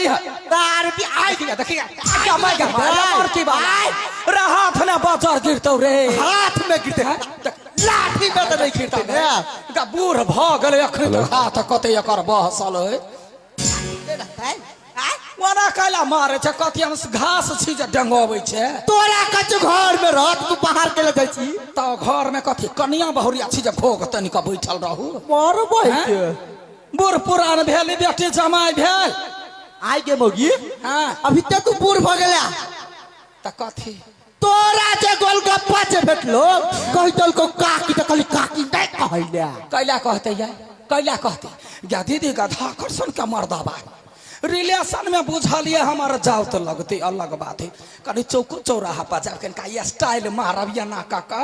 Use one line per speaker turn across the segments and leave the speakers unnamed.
है
दारू आई
देखिए क्या मैं और की बात रे हाथ में बाजार गिरतो रे
हाथ में गिरते हैं लाठी में तो नहीं गिरते
गा बूढ़ भ गेले अखन तक हाथ कते एकर बहसल है वना काला मारे छ कति हम घास छी जे डंगोबै छे
तोरा कछु घर में रह तू बाहर के ले जाइ छी
त घर में कथि कनिया बहुरिया छी जे भोग तनिक बैठल रहू
मरबै के
बूढ़ पुरान भेल बेटी जमाई भेल
आई के मोगी
हां
अभी तक तू बूढ़ भ गेला
त कथि
तोरा जे गोलगप्पा जे भेटलो कहितल को काकी त कली काकी नहीं कहैला
कैला कहते या कैला कहते या दीदी गधा करसन के मर्दाबा रिलेशन में बुझलिए हमारा जाओ तो लगते अलग बात है कभी चौको चौराहा पर जाब कनिका ये स्टाइल मारबिया ना काका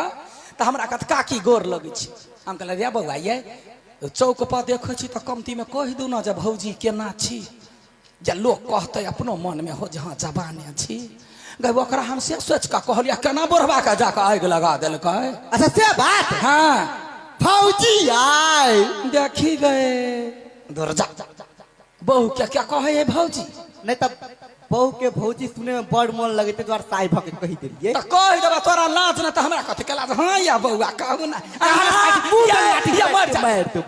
तो हमरा कत काकी गोर लगे छी हम कहले रे बौआ ये चौक पर देखै छी त कमती में कह दू ना जे भौजी केना छी जे लोग कहते अपनो मन में हो जहां जबाने छी गए ओकरा हम से सोच का कहलिया केना बोरबा का जाके आग लगा देलकै
अच्छा से बात
हां
भौजी आई
देखी गए दूर जा बहू क्या क्या कहे है भौजी
नहीं तब बहू के भौजी सुने में बड़ मन लगे तो द्वार साई भके कहि देलिए
त कह देबा तोरा लाज न त हमरा कथि केला हां या बौआ कहू ना या
मार तो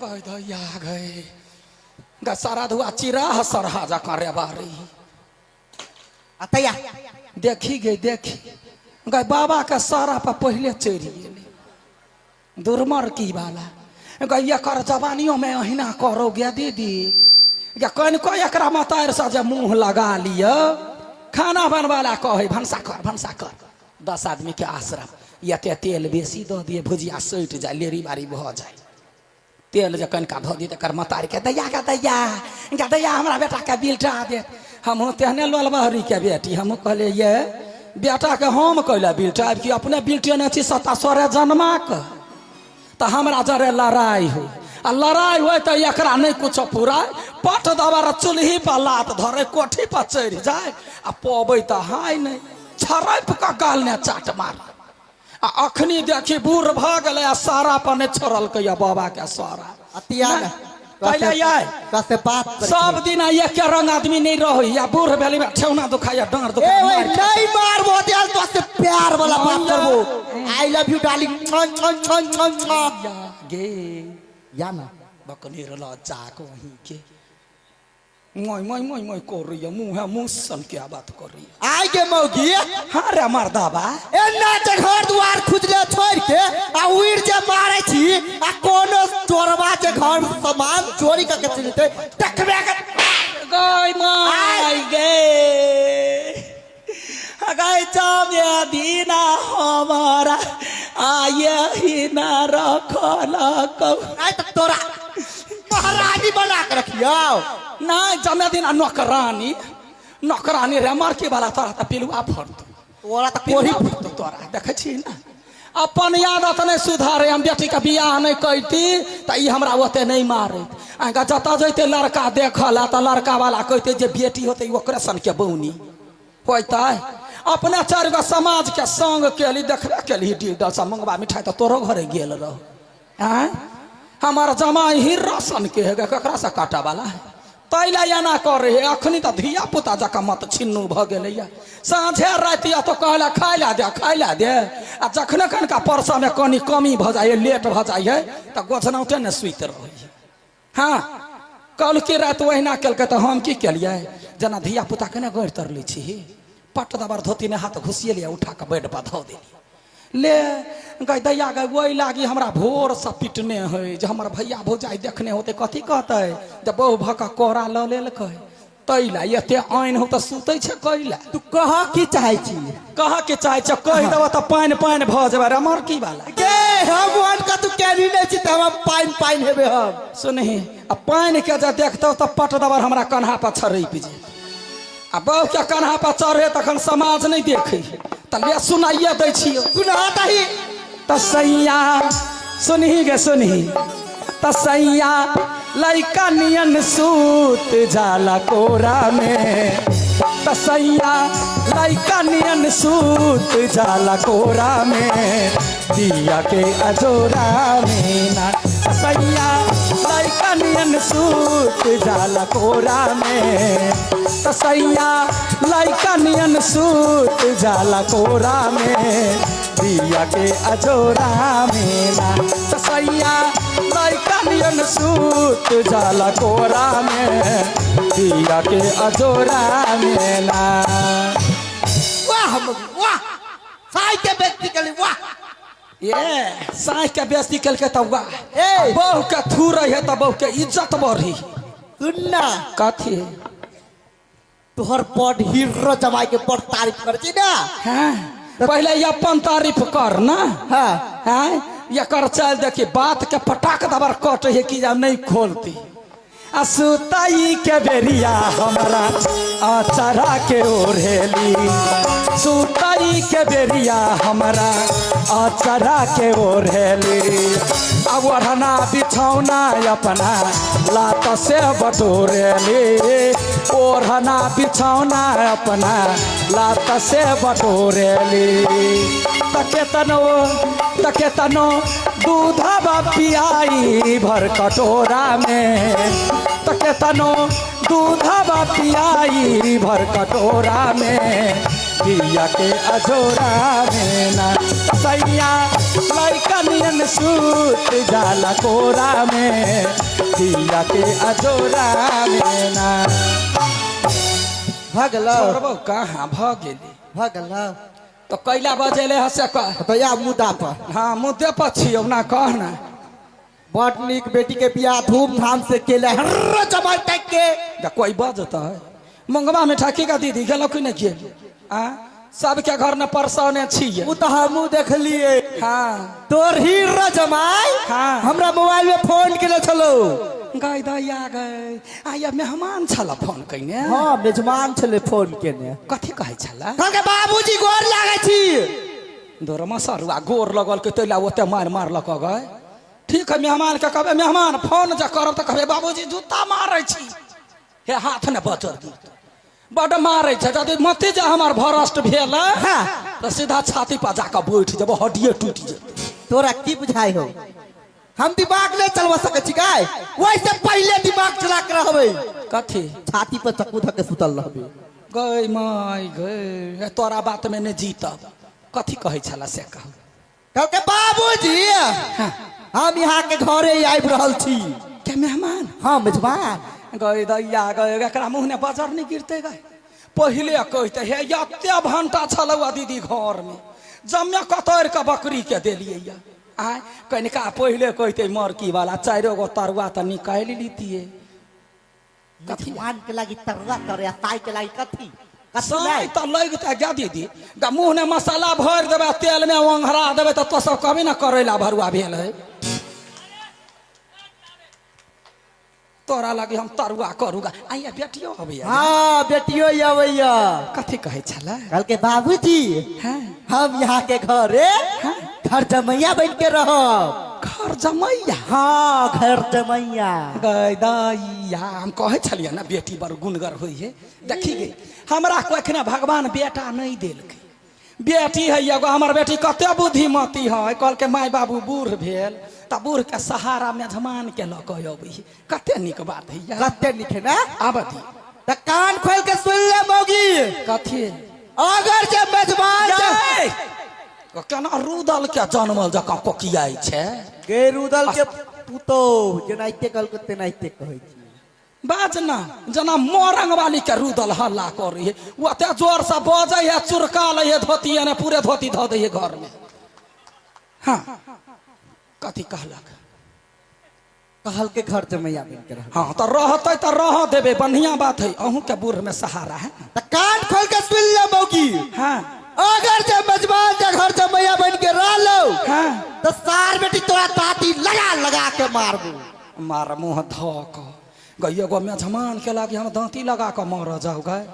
गए दैया गए गा सारा धुआ चिरा सरहा जा करे बारी
अतया
देखी गई देखी गए बाबा का सारा पर पहले चढ़ी गेले दुर्मर की वाला गैया कर जवानियों में अहिना करोगे दीदी या कौन को एकरा मतार सा जे मुंह लगा लियो खाना बनवाला कहे भंसा कर 10 आदमी के आश्रम या तेल बेसी दो दिए भुजिया सट जाए लेरी बारी भ जाए तेल जे कनका ध दी तकर मतार के दैया हमरा बेटा के बिल्टा दे हम तेहने लोल बहरी के बेटी हम कहले ये बेटा के हम कहला बिल्टा कि अपने बिल्टे न छी सता सोरे जन्मा के तो हमरा जरे लड़ाई हो आ लड़ाई हो तो एकरा नहीं कुछ पूरा पट दबार चूल्ही पर लात धरे कोठी पर चढ़ जाए आ पबै तो हाय नहीं छरप का गाल ने चाट मार आ अखनी देखी बूढ़ भ गेले आ सारा पर ने छोड़ल के या बाबा के सारा
अतिया
पहले याय
कसे बात
सब दिन एक के रंग आदमी नहीं रही या बूढ़ भेली में ठेउना दुखाया डांर
ए
दुखाया
ओए नहीं मारबो दियाल तो से प्यार वाला बात करबो आई लव यू डार्लिंग
गे
या ना
बकनी रला जाक वहीं के मोय कर रही है मुंह सन क्या बात कर रही है
आई के मौगी
हां रे मर्दाबा
ए नाचे घर द्वार खुजले छोड़ के आ उड़ जे मारे छी आ कोनो चोरवा के घर सामान चोरी करके चलते देखबे के
गई माय गे गई जाबे दीना हमारा आये ही ना रखला कौ
आई त तोरा महारानी बना के रखियो
ना जमे दिन नौकरानी रे मार के वाला तोरा त पिलुआ फरत
तोरा त कोरी
तोरा देखे छी ना अपन आदत नहीं सुधारे हम बेटी के बियाह नहीं करती त ई हमरा ओते नहीं मारे आगा जता जइते लड़का देखला त लड़का वाला कहते जे बेटी होते ओकरे सन के बौनी होइता अपने 4 गो समाज के संग केली देखबे केली डीडल सा मंगवा मिठाई त तोरो घरे गेल रहो हैं हमार जमाई ही रसन के है ककरा से काटा वाला है तैला या ना करे है अखनी त धिया पुता जका मत छिन्नू भ गेले या साँझे राति या तो कहला खाइला दे आ जखने कनका परसा में कनी कमी भ जाए लेट भ जाए त गोझनौटे ने सुइत रही हां कल की रात वहिना केलके त हम की केलिए जना धिया पुता के ने गोर तरले छी पट दबार धोती ने हाथ घुसिए लिया उठा के बेड पर धो देली ले गई दैया गई वही लागी हमरा भोर से पिटने है जे हमर भैया भौजाई देखने होते कथी कहते जब बहु भका कोहरा ल लेलकै तैला एते आइन हो त सुतै छै कैला
तू कह की चाहै छी
कह के चाहै छ कह देबो त पाइन भ जेबा रे मर की वाला
गे हम वन का तू केनी नै छी त हम पाइन हेबे हम
सुनही आ पाइन के जे देखतो त पट दबार हमरा कन्हा पर छरैप जे आ बहु के कन्हा पर चढ़े तखन समाज नहीं देखे त ले सुनाइए दै छियो
सुना दही
तसैया सुनही गे सुनही तसैया लइका नियन सूत जाला कोरा में तसैया लइका नियन सूत जाला कोरा में दिया के अजोरा में ना तसैया लइका नियन सूत जाला कोरा में सैया लइका नियन सूत जाला कोरा में दिया के अजोरा में ना सैया लइका नियन सूत जाला कोरा में दिया के अजोरा में ना।
वाह वाह साई के बेइज्जती कर वाह
ये साई के बेइज्जती कल के तब वाह
ए
बहु के थू रही है तब बहु के इज्जत बढ़ी।
सुनना
कथी
तोहर बड़ हीरो जमाई के बड़ तारीफ कर छी ना।
हाँ पहले ये अपन तारीफ कर ना।
हाँ
हाँ ये कर चल देखी बात के पटाक दबर कट है कि जब नहीं खोलती सुताई के बेरिया हमारा अचरा के ओढ़ेली सुताई के बेरिया हमारा अचरा के ओढ़ेली अब ओढ़ना बिछौना अपना लात से बटोरेली ओढ़ना बिछौना अपना लात से बटोरेली तके तनो दूधवा पियाई भर कटोरा में तके तनो दूधवा पियाई भर कटोरा में दिया के अजोरा में ना सैया लइका नियन सूत जाला कोरा में दिया के अजोरा में ना।
भगलो
कहाँ भगेली
भगलो
तो कैला बजेले हसे कह
तो या मुद्दा पर
हाँ मुद्दे पर छियो ना कहना
बड़ नीक बेटी के बियाह धूमधाम से केले हर जमाई तक के
कोई बजता है मंगवा में ठाकी का दीदी गेलो कि नहीं गेल आ सबके घर में परसौने छिए
उ तो हमू देखलिए।
हाँ
तोर हीरो जमाई
हाँ
हमरा मोबाइल में फोन केले छलो
गई दैया गई आया मेहमान छला फोन कइने।
हाँ मेजबान छले फोन केने
कथी कहै छला
कहके बाबूजी गोर लागै छी
दोर मसरुआ गोर लगल के तैला ओते मार मारलक गए ठीक है मेहमान के कहबे मेहमान फोन जे करब त कहबे बाबूजी जूता मारै छी हे हाथ ने बचर दी बड़ मारै छै यदि मते जे हमर भरष्ट भेल
हाँ
तो सीधा छाती पर जाकर बैठ जब हड्डिए टूट जेतै।
तोरा की बुझाई हो हम दिमाग नहीं चलवा सके छी गाय वैसे पहले दिमाग चला के रहबे
कथी
छाती पर चक्कू धके सुतल रहबे
गई माय गई तोरा बात में नहीं जीतब कथी कहै छला से कहू
कहके बाबूजी हम यहाँ के घरे आबि रहल छी
के मेहमान
हाँ मेजबान
गई दैया गई एकरा मुँह ने बजर नहीं गिरते गए पहले कहते हे एते भंटा छलौआ दीदी घर में जम्मे कतर के बकरी के देलिए आय कनिका पहले कहते मरकी वाला 4 गो तरुआ तो निकाल लीतिए
मेजबान के लागी तरुआ करे ताई के लागी कथी
साई तो लगते गा दीदी मुँह ने मसाला भर देवे तेल में ओंघरा देवे तो सब कभी ना करेला भरुआ भेल है तोरा लगे हम तरुआ करूगा आइया बेटियो अबैया।
हाँ बेटियो अबैया
कथी कहै छला
कल के बाबूजी
हाँ
हम यहाँ के घरे
हाँ
घर जमैया बन के रहब
घर जमैया
हाँ घर जमैया
गई दैया हम कहे छलिए ना बेटी बड़ गुणगर होई है देखी गई हमरा को एखने भगवान बेटा नहीं देलकै बेटी है एगो हमर बेटी कते बुद्धिमती है कल के माय बाबू बूढ़ भेल त बूढ़ के सहारा मेजमान के लऽ कऽ अबै है कते निक बात है यार
कते निके ना
आबदी
त कान खोल के सुन ले मौगी
कथी
अगर जे मेजबान
केना रुदल के जन्मल जकाँ कोकियाई छै
गे रुदल के पुतो जेनाइते कल के तेनाइते कहै छी
बाज ना जना मोरंग वाली के रुदल हल्ला कर रही है वो अते जोर से बजे है चुरका ले है धोती है पूरे धोती धो दे घर में। हाँ कथी कहलक
कहल के घर जमैया बन के रह
हाँ तो रहते तो रह देवे बढ़िया बात है अहूँ के बूढ़ में सहारा है
त कान खोल के सुन ले मौगी
हाँ
अगर जे मेजबान के घर जमैया बन के रह लो
हाँ
तो सार बेटी तोरा दाती लगा लगा के मारबू
मार मुँह धोक गई एगो मेहमान के लागे हम दांती लगा के मार जाओ गए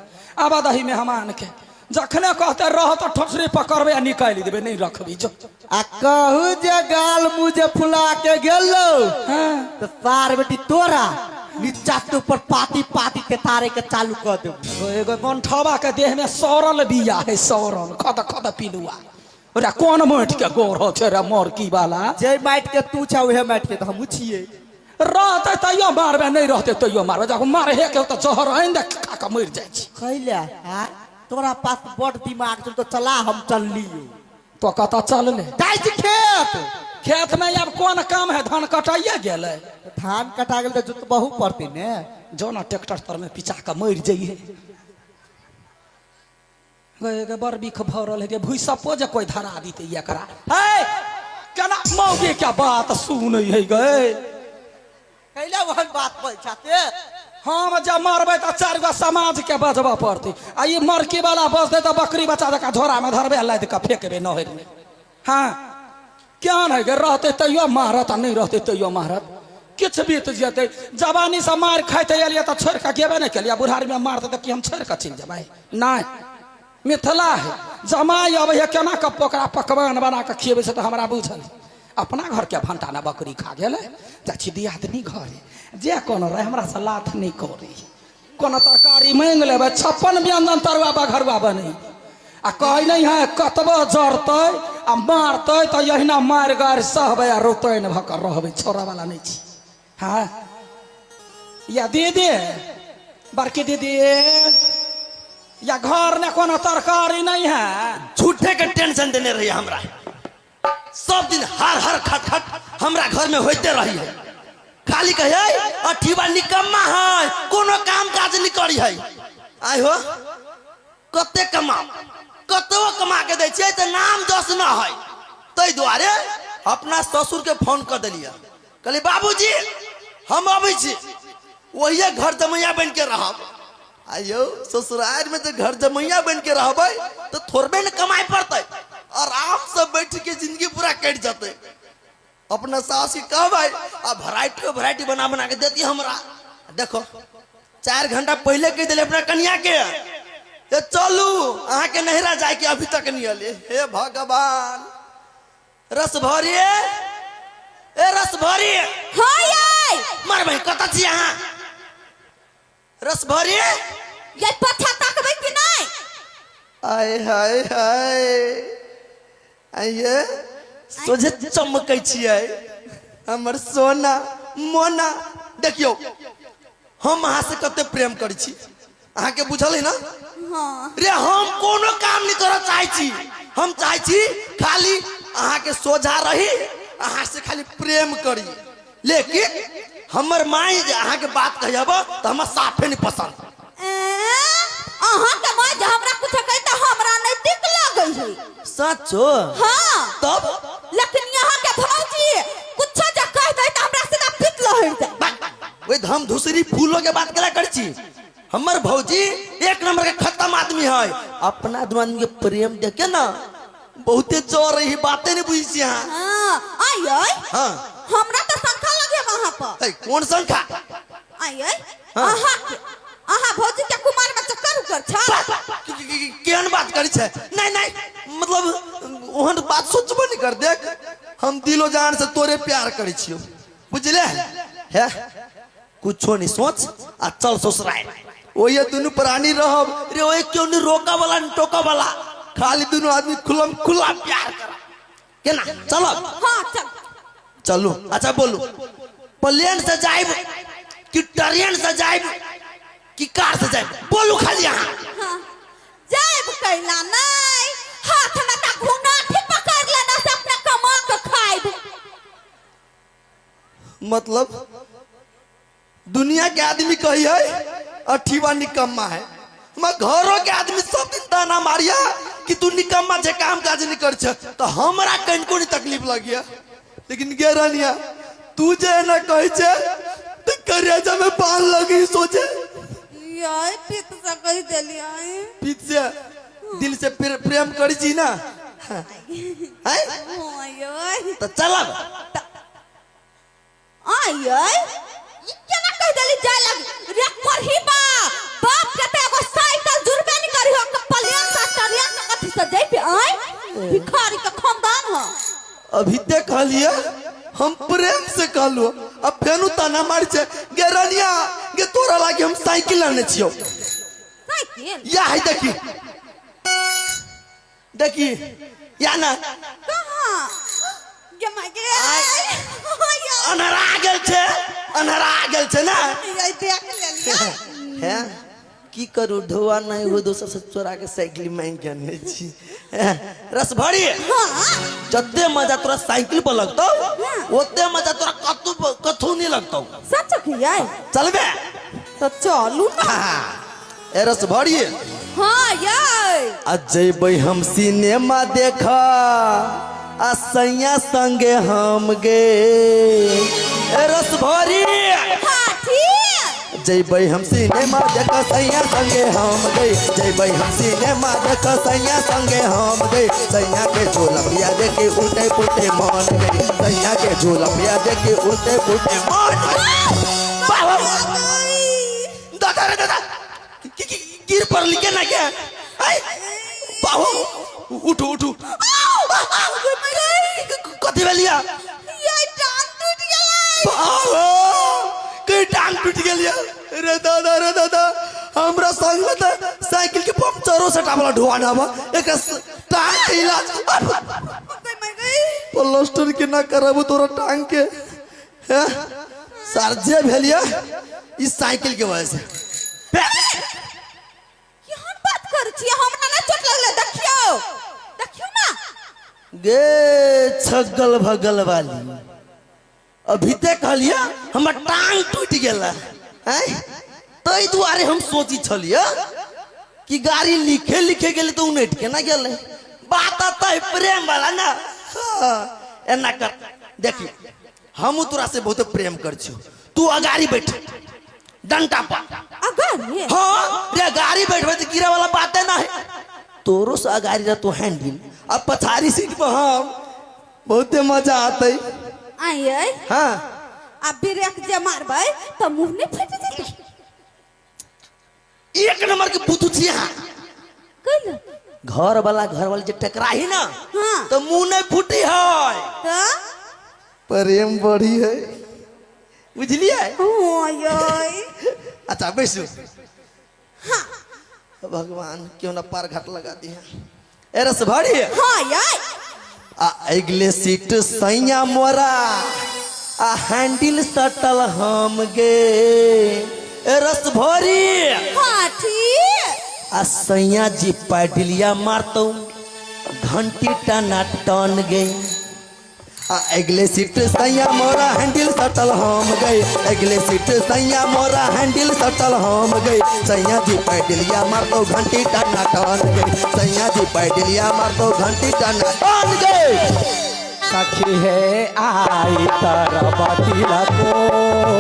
आबा दही मेहमान के जखने कहते रह तो ठोसरी पकड़बे आ निकाल देबे नहीं रखबी जो
आ कहू जे गाल मुझे फुला के गेलो
हाँ
तो सार बेटी तोरा नीचा से ऊपर पाती पाती के तारे के चालू कर देबू
एगो बंठवा के देह में सौरल बिया है सौरल खद खद पिलुआ ओरा कौन माटि के गोर हो छै रे मोरकी वाला
जे माटि के तू छ उहे माटि के हम छिए
रहते तैयो मारबे नहीं रहते तैयो मारबे जब मारे हे के तो जहर आइन दे खा के मर जाय छी
कैले हां तोरा पास बड़ दिमाग छौ तो चला हम चल लियो
तो कता चल ले
जाय छी खेत
खेत में अब कौन काम है धान कटाइए गेले
धान कटा गेल तो जोतबहू पड़ते ने
जो ना ट्रैक्टर तर में पिचा के मर जाइए गए बड़ बिख भरल है भूसपो जे कोई धरा दीते एकरा हे केना मौगे क्या बात सुन है गए
कैले वहन बात बोल छाते
हम जब मरबे तो 4 गो समाज के बजबा पड़ती आ ये मरकी वाला बजते तो बकरी बच्चा का झोरा में धरबे लाद के फेंकबे नहर में हाँ क्या नहीं गे रहते तैयो मारत आ नहीं रहते तैयो मारत किछ बीत जेते जवानी से मार खाते एलिए तो छोड़ के गेबे नहीं केलिए बुढ़ारी में मारते तो कि हम छोड़ के चल जेबै नहीं मिथिला है जमाई अब है केना के पोकरा पकवान बना के खिएबे से तो हमरा बुझल अपना घर के भंटा ना बकरी खा गेले जा छी दियादनी घरे जे कोनो रहे हमरा से लाथ नहीं करी कोनो तरकारी मांग लेबे 56 व्यंजन तरुआ बघरुआ बनी आ कहे नहीं है कतबो जरते आ मारते तो यहिना मार गार सहबे आ रोतैन भकर रहबे छोरा वाला नहीं छी हाँ या दीदी बड़की दीदी या घर में कोनो तरकारी नहीं है
झूठे के टेंशन देने रही हमरा सब दिन हर खट खट हमरा घर में होते रही है खाली कहे अठीबा निकम्मा है कोनो काम काज नहीं करी है आई हो कते कमा के दै छियै त नाम दस न है तै दुआरे अपना ससुर के फोन कर देलिए कहली बाबूजी हम अबै छी वही घर जमैया बन के रहब आयो ससुराल में तो घर जमैया बन के रहबै तो थोड़बे न कमाई पड़ते आराम से बैठ के जिंदगी पूरा कट जाते अपना सास की कहबै आ वैरायटी बना बना के देती हमरा देखो 4 घंटा पहले कह दिले अपना कन्या के चलू अहाँ के नहरा जाए के अभी तक नहीं अले हे भगवान रस भरिए ए रस भरिए
हाय
मार भाई कत छी अहाँ रस भरिए
ये पछा तकबै कि नहीं
आय हाय हाय आइए सोझे चमकै छियै हमर सोना मोना देखियो हम अहाँ से कते प्रेम करै छी अहाँ के बुझल है ना
हाँ
रे हम कोनो काम नहीं करऽ चाहै छी हम चाहै छी खाली अहाँ के सोझा रही अहाँ से खाली प्रेम करी लेकिन हमर माई जे अहाँ के बात कहब तो हमरा साफे नहीं पसंद
अहाँ के माई जे हमरा कुछ कहि त हमरा नहीं ठीक लागै है
सचो
हाँ
तब
लेकिन यहाँ के भौजी कुछ जे कह दे त हमरा सीधा फिट लहर जाए
ओए धम धुसरी फूलों के बात करा कर छी हमर भौजी एक नंबर के खत्म आदमी है अपना दुआन के प्रेम देखे ना बहुते जोर रही बातें नहीं बुझी छी हां
हां आयै
हां
हमरा त संख्या लगे वहां पर
ए कौन संख्या
आयै
हाँ।
आहा भौजी के कुमार में चक्कर उकर छ
केहन बात करी छे नहीं नहीं मतलब ओहन बात सोचबो नहीं कर देख हम दिलो जान से तोरे प्यार करी छियो बुझले है कुछो नहीं सोच आ चल ससुराल ओए दुनु प्राणी रहब रे ओए क्यों नहीं रोका वाला नहीं टोका वाला खाली दुनु आदमी खुलम खुला प्यार कर केना चलो
हां चल
चलो अच्छा बोलू प्लेन से जाइब कि ट्रेन से जाइब कि कार से जाइब बोलू खाली यहाँ
हां जाइब कैला नहीं हाथ में त घुना ठीक पकड़ लेना से अपना कमा के खाइब
मतलब दुनिया के आदमी कही है अठीवा निकम्मा है मैं घरों के आदमी सब दिन ताना मारिया कि तू निकम्मा जे काम काज नहीं कर छ तो हमरा कनको नहीं तकलीफ लगिया लेकिन गेरनिया तू जे ना कहे छे तो करेजा में पान लगी सोचे
यार पित से कह देलिया
पीत से दिल से प्रेम करी छी ना हैं
आयै
तो चला
आयै ई केना कह देली जाय लग रे करही बाप के ते एगो साइकिल जुरबे नहीं करी हो के प्लेन से ट्रेन से कथि से जइबे आय भिखारी के खानदान हो
अभी ते कहलिए हम प्रेम से कहलो अब फेनु ताना मार छे गेरनिया गे तोरा लागे हम साइकिल आने छियो
साइकिल
या है देखी देखी या ना
कहां ये मगे
अनरा गेल छे अनहरा गेल छै ना
ये देख लेलिए
हैं की करू ढोआ नहीं हो दोसर से चोरा के साइकिल मांग के आने छी रस भरी जत्ते मजा तोरा साइकिल पर लगतौ ओते मजा तोरा कथू नहीं लगतौ
सच किया
चलबे
तो चलू ना
ए रस भरी
हाँ ये
अजय हम सिनेमा देखा आ सैया संगे हम गे ए रस भरी
हाँ ठीक
जय हम सिनेमा देख सैया संगे हम गए जय हम सिनेमा देख सैया संगे हम गए सैया के झोलपिया देखे उल्टे पुल्टे मान गए सैया के झोलपिया देखे उल्टे पुल्टे मान दादा रे दादा गिर पर लिखे ना क्या बाबू उठो उठो कथी भेलिया
ये टांग टूट गया
बाबू कई टांग टूट गया रे दादा हमरा संग में त साइकिल के पंचरो से टावला ढोआना बा एक टांग के इलाज प्लास्टर के ना कराबू तोरा टांग के हैं सर्जे भेलिया इस साइकिल के वजह से
केहन बात कर छी हमरा ना चोट लगले देखियो देखियो ना
गे छगल भगल वाली अभी तक कहलिया हमर टांग टूट गेला हैं तई दुआरे हम सोची छलिया कि गाड़ी लिखे गेले तो उनेट के ना गेले बात त प्रेम वाला ना एना कर देखी हम तोरा से बहुत प्रेम कर छी तू अगाड़ी बैठ डंटा पर
अगर ये
हाँ रे गाड़ी बैठबे तो गिरे वाला बात है ना है तोरो से अगाड़ी रह तो हैंडल अब पछाड़ी सीट पर हम बहुत मजा आते
आइए
हाँ
अब ब्रेक जे मारबै तो मुंह ने फट जेतै
एक नंबर के बुतू छी यहाँ
कल
घर वाला जे टकराही ना
हाँ
तो मुंह नहीं फूटी है
तो
प्रेम बढ़ी है बुझलिए
ओय
अच्छा बैसू
हाँ
भगवान क्यों ना पार घाट लगा दी है ए रस भरी
हाँ यार
आ अगले सीट सैया मोरा आ हैंडल सटल हम गे ए रस भरी
हाँ ठीक
आ सैया जी पैडलिया मारतो घंटी टना टन गई आ अगले सीट सैया मोरा हैंडल सटल हम गए अगले सीट सैया मोरा हैंडल सटल हम गए सैया जी पैडलिया मारतो घंटी टना टन गई सैया जी पैडलिया मारतो घंटी टना टन गई
सखी है आई तरबती को